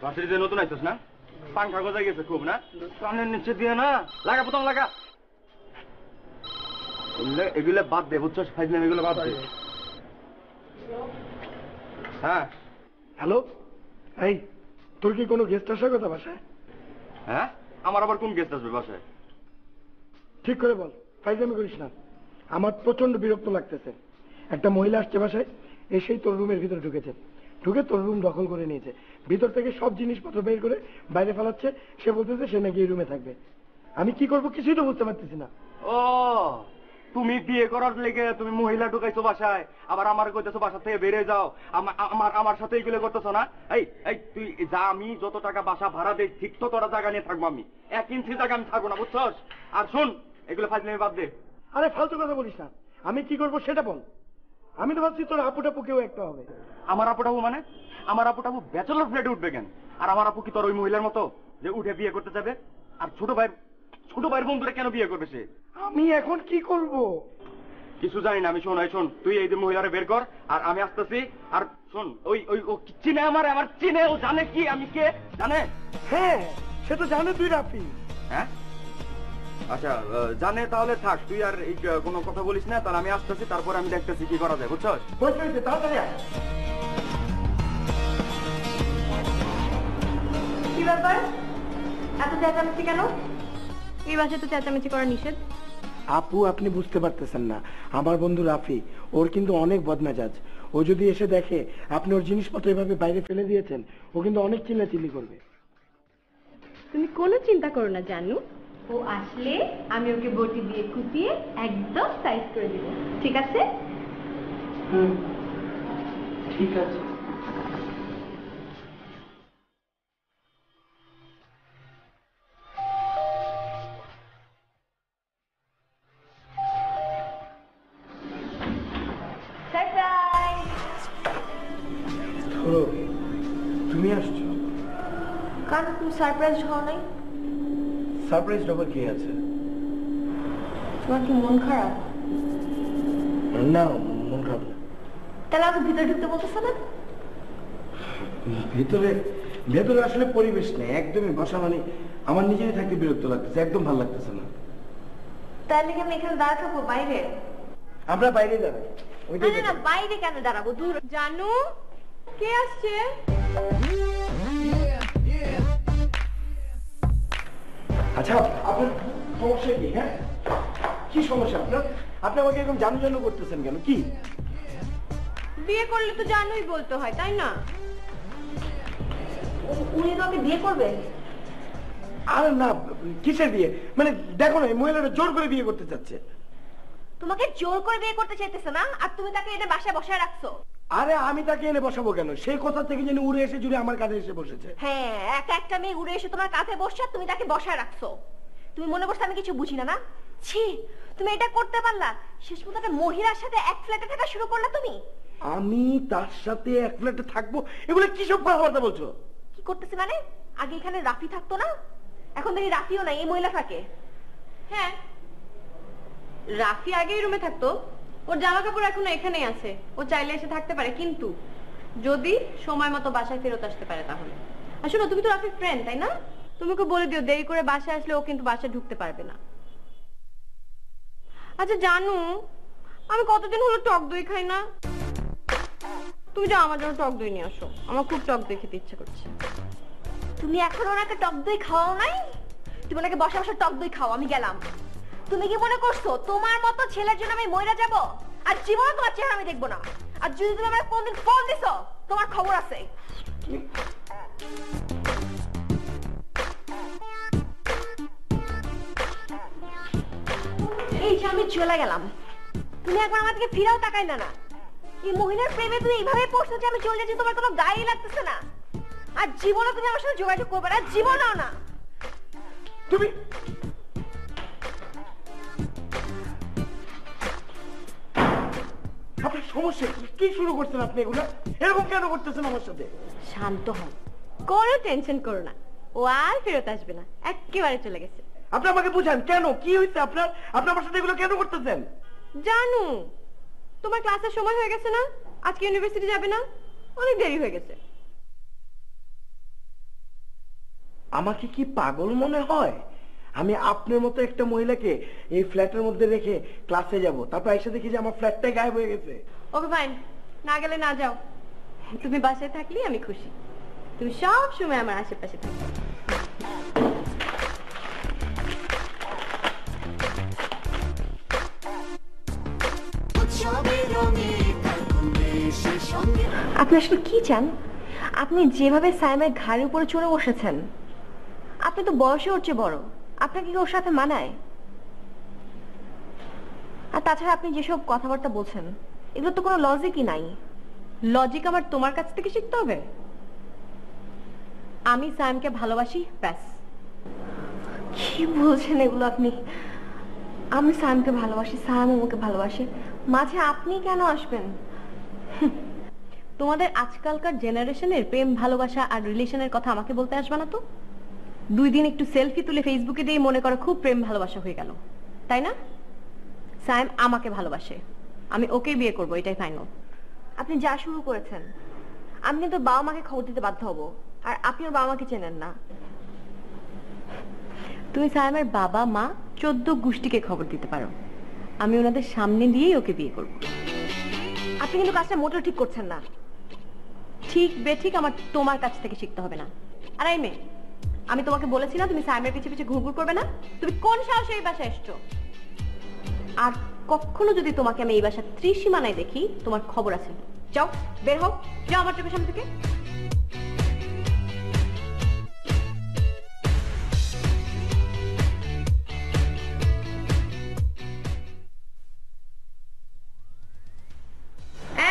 বাসের যে নতুন আইছিস না, পাংখা গজাই গেছে খুব না, কানের নিচে দিয়ে না লাগা, প্রথম লাগা। এগুলো বাদ দে, বুঝছস? ফাইজলাম এগুলো বাদ দে। হ্যাঁ হ্যালো, এই তোর কি কোনো গেস্ট আসার কথা বাসায়? হ্যাঁ, আমার আবার কোন গেস্ট আসবে বাসায়? ঠিক করে বল, ফাইজলামি করিস না। আমার প্রচন্ড বিরক্ত লাগতেছে। একটা মহিলা আসছে বাসায়, এসেই তোর রুমের ভিতরে ঢুকেছে। ঢুকে তোর রুম দখল করে নিয়েছে, ভিতর থেকে সব জিনিসপত্র বের করে বাইরে ফেলাচ্ছে। সে বলতেছে সে নাকি এই রুমে থাকবে। আমি কি করবো কিছুই তো বুঝতে পারতেছি না। ও তুমি বিয়ে করার লেগে তুমি মহিলা ঢুকাইছো বাসায়, আবার আমার কইতেছো বাসা থেকে বেরিয়ে যাও, আমার সাথে এইগুলো করতেছো না? এই এই তুই যা, আমি যত টাকা বাসা ভাড়া দেই ঠিক তো তোরা জায়গা নিয়ে থাকবো, আমি 1 ইঞ্চি জায়গা আমি থাকবো না, বুঝছস? আর শোন, এগুলো ফাজলামি বাদ দে। আরে ফালতু কথা বলিস না, আমি কি করবো সেটা বল। আমি তো ভাবছি তোর আপু টাপু কেউ একটা হবে। আমার আপু টাপু মানে? আমার আপু টাপু ব্যাচেলর ফ্ল্যাটে উঠবে কেন? আর আমার আপু কি তোর ওই মহিলার মতো যে উঠে বিয়ে করতে যাবে? আর ছোট ভাইয়ের বন্ধুরা কেন বিয়ে করবে সে? আমি এখন কি করব? কিছু জানি না আমি। শোন তুই এই যে মহিলারে বের কর, আর আমি আসতেছি। আর শোন, ওই ও চিনে আমার চিনে, ও জানে কি আমি কে জানে? হ্যাঁ, সে তো জানে তুই রাফি। হ্যাঁ আচ্ছা, জানে তাহলে থাক, তুই আর এই কোনো কথা বলিস না। তাহলে আমি আসতেছি, তারপর আমি দেখতেছি কি করা যায়, বুঝছস? বলতে তাড়াতাড়ি আয়। কি ব্যাপার, এত চেঁচামেচি কেন? এই বাসায় তো চেঁচামেচি করা নিষেধ। আপু আপনি বুঝতে পারতেছেন না, আমার বন্ধু রাফি ওর কিন্তু অনেক বদমেজাজ। ও যদি এসে দেখে আপনি ওর জিনিসপত্র এভাবে বাইরে ফেলে দিয়েছেন, ও কিন্তু অনেক চিল্লাচিল্লি করবে। তুমি কোনো চিন্তা করো না জানু, ও আসলে আমি ওকে বটি দিয়ে কুপিয়ে একদম সাইজ করে দিব, ঠিক আছে? ঠিক আছে। ধরো, তুমি আসছো? কারণ তুমি সারপ্রাইজ হও নাই? সারপ্রাইজ আবার কি আছে? তোমার কি মন খারাপ? না, মন খারাপ না। তাহলে আমি ভিতরে ঢুকতে বলতেছো না? ভেতরে আসলে পরিবেশ নেই, একদমই বসা মানে আমার নিজেরই থাকতে বিরক্ত লাগতেছে, একদম ভালো লাগতেছে না। তাহলে কি আমি এখানে দাঁড়া থাকবো বাইরে? আমরা বাইরে যাবো। না বাইরে কেন দাঁড়াবো, দূর। জানু, কে আসছে? আচ্ছা, আপনার সমস্যা কি? হ্যাঁ, কি সমস্যা আপনার? আপনি আমাকে এরকম জানু করতেছেন কেন? কি বিয়ে করলে তো জানুই বলতে হয়, তাই না? উনি তোমাকে বিয়ে করবে? আর না, কিসের বিয়ে? মানে দেখো না, এই মহিলাটা জোর করে বিয়ে করতে চাচ্ছে। তোমাকে জোর করে বিয়ে করতে চাইতেছে না, আর তুমি তাকে এনে বাসায় বসায় রাখছো। আরে আমি তাকে এনে বসাবো কেন? সেই কথা থেকে যেন উড়ে এসে জুড়ে আমার কাঁধে এসে বসেছে। হ্যাঁ, একটা মেয়ে উড়ে এসে তোমার কাঁধে বসছে, তুমি তাকে বসায় রাখছো। তুমি মনে করছো আমি কিছু বুঝি না? না, ছি, তুমি এটা করতে পারলা? শেষ পর্যন্ত একটা মহিলার সাথে এক ফ্ল্যাটে থাকা শুরু করলা তুমি। আমি তার সাথে এক ফ্ল্যাটে থাকবো? এগুলো কি সব কথাবার্তা বলছো? কি করতেছি মানে? আগে এখানে রাফি থাকতো না, এখন দেখি রাফিও নাই, এই মহিলা থাকে। হ্যাঁ, রাফি আগে এই রুমে থাকতো, ওর জামা কাপড় এখনো এখানেই আছে, ও চাইলে এসে থাকতে পারে, কিন্তু যদি সময় মতো বাসায় ফেরত আসতে পারে তাহলে। আর শোনো, তুমি তো রাফির ফ্রেন্ড, তাই না? তুমি ওকে বলে দিও দেরি করে বাসায় আসলে ও কিন্তু বাসায় ঢুকতে পারবে না। আচ্ছা জানু, আমি কতদিন হলো টক দই খাই না। তুমি যাও আমার জন্য টক দই নিয়ে আসো, আমার খুব টক দই খেতে ইচ্ছে করছে। তুমি এখন ওনাকে টক দই খাওয়াও নাই? তুমি ওনাকে বসে বসে টক দই খাও, আমি গেলাম। তুমি কি মনে করছো তোমার মতো ছেলের জন্য আমি মইরা যাব? আর জীবনে তোমার চেহারা আমি দেখবো না। আর যদি তুমি আমার কোনদিন ফোন দিছো, তোমার খবর আছে। এই যে আমি চলে গেলাম, তুমি একবার আমার দিকে ফিরেও তাকাইলে না। এই মহিলার প্রেমে তুমি এইভাবে পড়ছো যে আমি চলে যাচ্ছি, তোমার কোনো গায়ে লাগতেছে না। আর জীবনে তুমি আমার সাথে যোগাযোগ করবে না, জীবনেও না। তুমি আপনার সমস্যা কি শুরু করছেন আপনি? এগুলো এরকম কেন করতেছেন আমার সাথে? শান্ত হও, কোনো টেনশন করো না, ও আর ফেরত আসবে না, একেবারে চলে গেছে। আপনি আমাকে বুঝান, কেন কি হয়েছে আপনার? আপনি আমার সাথে এগুলো কেন করতেছেন? জানু, তোমার ক্লাসের সময় হয়ে গেছে না, আজকে ইউনিভার্সিটি যাবে না, অনেক দেরি হয়ে গেছে। আমাকে কি পাগল মনে হয়? আমি আপনার মতো একটা মহিলাকে এই ফ্ল্যাটের মধ্যে রেখে ক্লাসে যাব, তারপর এসে দেখি যে আমার ফ্ল্যাটটাই গায়েব হয়ে গেছে। ওকে ফাইন, না গেলে না যাও, তুমি বাসায় থাকলেই আমি খুশি। তুমি সব সময় আমার আশেপাশে থাকবে। উৎসবে রঙে থাকুন দেশের সঙ্গে। আপনি আসলে কি চান? আপনি যেভাবে সাইমের ঘাড়ের উপরে চড়ে বসেছেন, আপনি তো বয়সে ওর চেয়ে বড়, আপনাকে কি ওর সাথে মানায়? আর তাছাড়া আপনি যেসব কথাবার্তা বলছেন এগুলো তো কোনো লজিকই নাই। লজিক আমার তোমার কাছ থেকে শিখতে হবে? আমি সাইমকে ভালোবাসি, ব্যাস। কি বলছেন এগুলো আপনি? আমি সাইমকে ভালোবাসি, সাইম আমাকে ভালোবাসে, মাঝে আপনি কেন আসবেন? তোমাদের আজকালকার জেনারেশনের প্রেম ভালোবাসা আর রিলেশনের কথা আমাকে বলতে আসবে না তো। 2 দিন একটু সেলফি তুলে ফেসবুকে দিয়ে মনে করো খুব প্রেম ভালোবাসা হয়ে গেল, তাই না? সাইম আমাকে ভালোবাসে, আমি ওকে বিয়ে করব, এটাই ফাইনাল। আপনি যা শুরু করেছেন, আমি কিন্তু বাবা মাকে খবর দিতে বাধ্য হব, আর আপনি ওর বাবা মাকে চেনেন না। তুমি সাইমের বাবা মা 14 গোষ্ঠীকে খবর দিতে পারো, আমি ওনাদের সামনে দিয়েই ওকে বিয়ে করব। আপনি কিন্তু কাজটা মোটেও ঠিক করছেন না। ঠিক বেঠিক আমার তোমার কাছ থেকে শিখতে হবে না। আর এই মেয়ে, আমি তোমাকে বলেছি না তুমি সাইমের পিছে পিছে ঘুরঘুর করবে না? তুমি কোন সাহসে এই বাসায় এসছো? আর কখনো যদি তোমাকে আমি এই বাসার ত্রিসীমানায় দেখি, তোমার খবর আছে। যাও, বের হও, যাও আমার চোখের সামনে থেকে।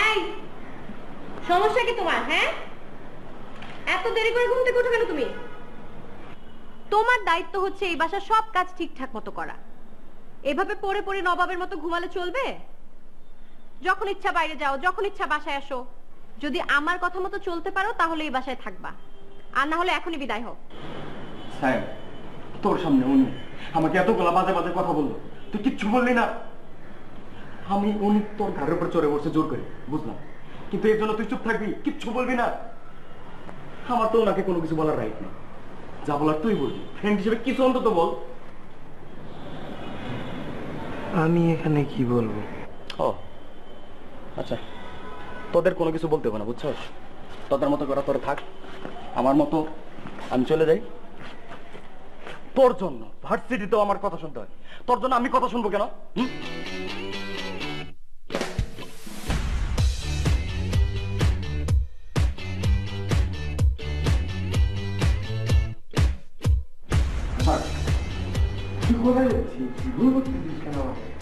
এই সমস্যা কি তোমার? হ্যাঁ, এত দেরি করে ঘুম থেকে উঠো কেন তুমি? তোমার দায়িত্ব হচ্ছে এই বাসার সব কাজ ঠিকঠাক মতো করা। এভাবে পড়ে পড়ে নবাবের মতো ঘুমালে চলবে? যখন ইচ্ছা বাইরে যাও, যখন ইচ্ছা বাসায় আসো। যদি আমার কথা মতো চলতে পারো তাহলে এই বাসায় থাকবা, আর না হলে এখনই বিদায় হও। সাহেব, তোর সামনে উনি আমাকে এতগুলা বাজে বাজে কথা বললো, তুই কিচ্ছু বললি না। আমি উনি তোর ঘাড়ের উপর চড়ে বসে জোর করে, বুঝলাম, কিন্তু এর জন্য তুই চুপ থাকবি, কিচ্ছু বলবি না? আমার তো ওনাকে কোনো কিছু বলার রাইট নেই। যা বলার তুই বলবি, ফ্রেন্ড হিসেবে কিছু অন্তত বল। আমি এখানে কি বলবো? ও আচ্ছা, তোদের কোনো কিছু বলতে হবে না, বুঝছস? তোদের মতো করা তোর থাক, আমার মতো আমি চলে যাই। তোর জন্য ভার্সিটিতেও আমার কথা শুনতে হয়, তোর জন্য আমি কথা শুনবো কেন?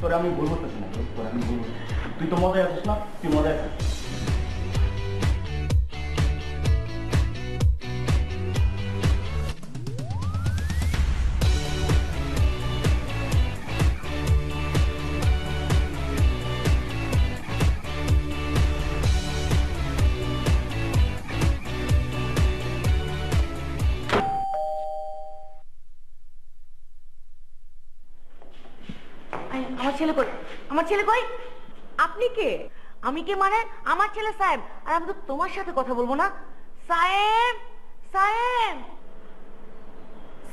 তোরে আমি ভুল করতেছি না, তোরে আমি ভুল করতেছি। তুই তো মজায় আছিস না? তুই মজায় আছিস। আমার ছেলে কই? আমার ছেলে কই? আপনি কে? আমি কে মানে? আমার ছেলে সাহেব, আর আমি তো তোমার সাথে কথা বলবো না। সাহেব, সাহেব,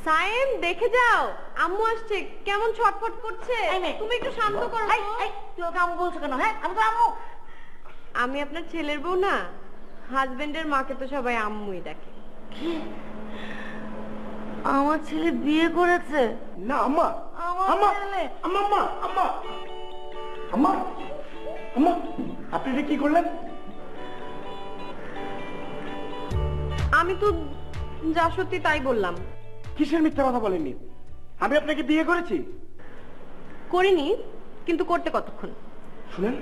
সাইম, দেখে যাও, আম্মু আসছে, কেমন ছটফট করছে। তুমি একটু শান্ত করো। তুই ওকে আম্মু বলছো কেন? হ্যাঁ, আমি তো আম্মু। আমি আপনার ছেলের বউ না? হাজবেন্ডের মাকে তো সবাই আম্মুই ডাকে। কি? আমার ছেলে বিয়ে করেছে? না আম্মা, আম্মা, আম্মা, আম্মা, আম্মা, আম্মা, আম্মা, আপনি এটা কি করলেন? আমি তো যা সত্যি তাই বললাম। কিসের মিথ্যা কথা বলেননি? আমি আপনাকে বিয়ে করেছি। করিনি, কিন্তু করতে কতক্ষণ? শুনেন,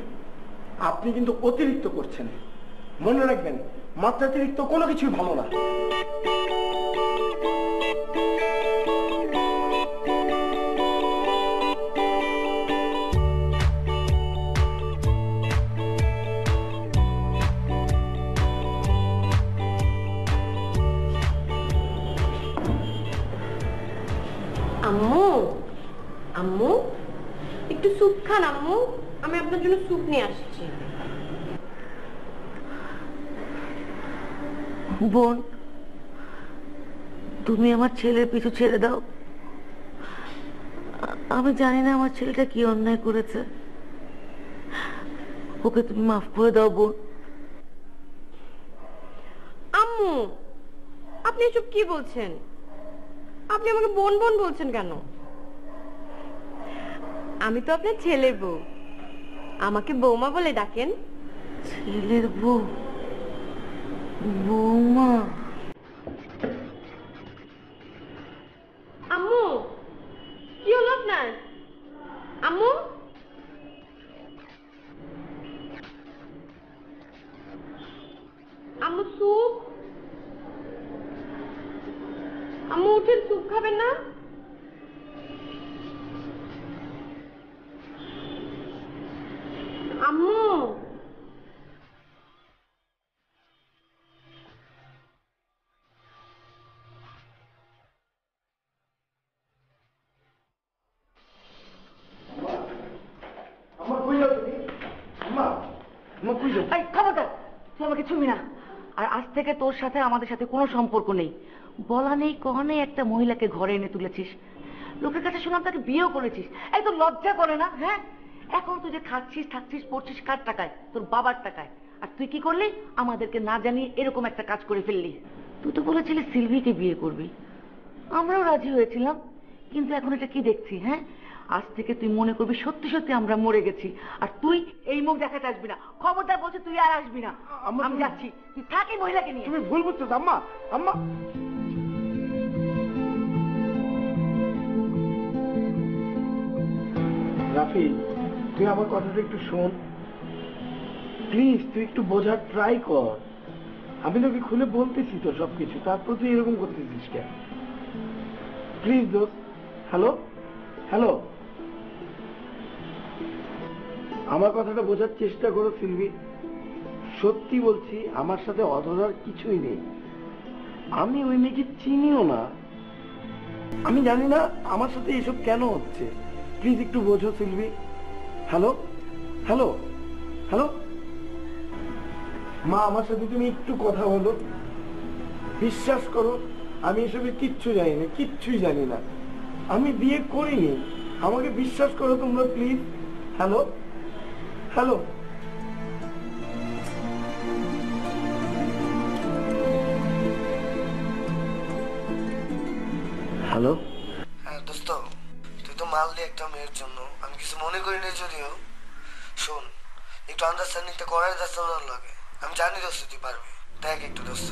আপনি কিন্তু অতিরিক্ত করছেন। মনে রাখবেন, মাত্রাতিরিক্ত কোনো কিছুই ভালো না। আম্মু, আম্মু, একটু স্যুপ খান আম্মু, আমি আপনার জন্য স্যুপ নিয়ে আসছি। বোন, তুমি আমার ছেলের পিছু ছেড়ে দাও। আমি জানি না আমার ছেলেটা কি অন্যায় করেছে, ওকে তুমি মাফ করে দাও বোন। আম্মু, আপনি এসব কি বলছেন? আপনি আমাকে বোন বোন বলছেন কেন? আমি তো আপনার ছেলের বউ, আমাকে বৌমা বলে ডাকেন। ছেলের বউ? বৌমা, আম্মু কি হলো আপনার? আম্মু আম্মু স্যুপ, আম্মু উঠেন, স্যুপ খাবেন না? আম্মু আমার কই যাও তুমি? আম্মা, আম্মা কই যাও? এই খবরদার, তুই আমাকে ছুবি না। আর আজ থেকে তোর সাথে আমাদের সাথে কোনো সম্পর্ক নেই। বলা নেই কহা নেই একটা মহিলাকে ঘরে এনে তুলেছিস, লোকের কাছে শুনলাম তাকে বিয়েও করেছিস। এই তো লজ্জা করে না? হ্যাঁ, এখন তুই যে খাচ্ছিস থাকছিস পড়ছিস কার টাকায়? তোর বাবার টাকায়। আর তুই কি করলি? আমাদেরকে না জানিয়ে এরকম একটা কাজ করে ফেললি। তুই তো বলেছিলি সিলভিকে বিয়ে করবি, আমরাও রাজি হয়েছিলাম, কিন্তু এখন এটা কি দেখছি? হ্যাঁ, আজ থেকে তুই মনে করবি সত্যি সত্যি আমরা মরে গেছি, আর তুই এই মুখ দেখাতে আসবি না। খবরদার বলছি, তুই আর আসবি না। আমি যাচ্ছি, তুই থাক এই মহিলাকে নিয়ে। তুমি ভুল বুঝছো আম্মা। আম্মা, রাফি, তুই আমার কথাটা একটু শোন প্লিজ। তুই একটু বোঝার ট্রাই কর। আমি তোকে খুলে বলতেছি তো সবকিছু, তারপর তুই এরকম করতেছিস কেন? প্লিজ দোস্ত। হ্যালো হ্যালো, আমার কথাটা বোঝার চেষ্টা করো সিলভি। সত্যি বলছি, আমার সাথে অধরার কিছুই নেই। আমি ওই মেয়েকে চিনিও না। আমি জানি না আমার সাথে এসব কেন হচ্ছে। প্লিজ একটু বোঝো সিলভি। হ্যালো হ্যালো হ্যালো, মা আমার সাথে তুমি একটু কথা বলো। বিশ্বাস করো, আমি এসবে কিচ্ছু জানি না, কিচ্ছুই জানি না। আমি বিয়ে করিনি, আমাকে বিশ্বাস করো তোমরা প্লিজ। Hello hello. হ্যালো। হ্যাঁ দোস্ত, তুই তো মারলি একটা মেয়ের জন্য, আমি কিছু মনে করি না যদিও। শোন, একটু আন্ডারস্ট্যান্ডিংটা করার দোস্ত লাগে। আমি জানি দোস্ত তুই পারবি, দেখ একটু দোস্ত।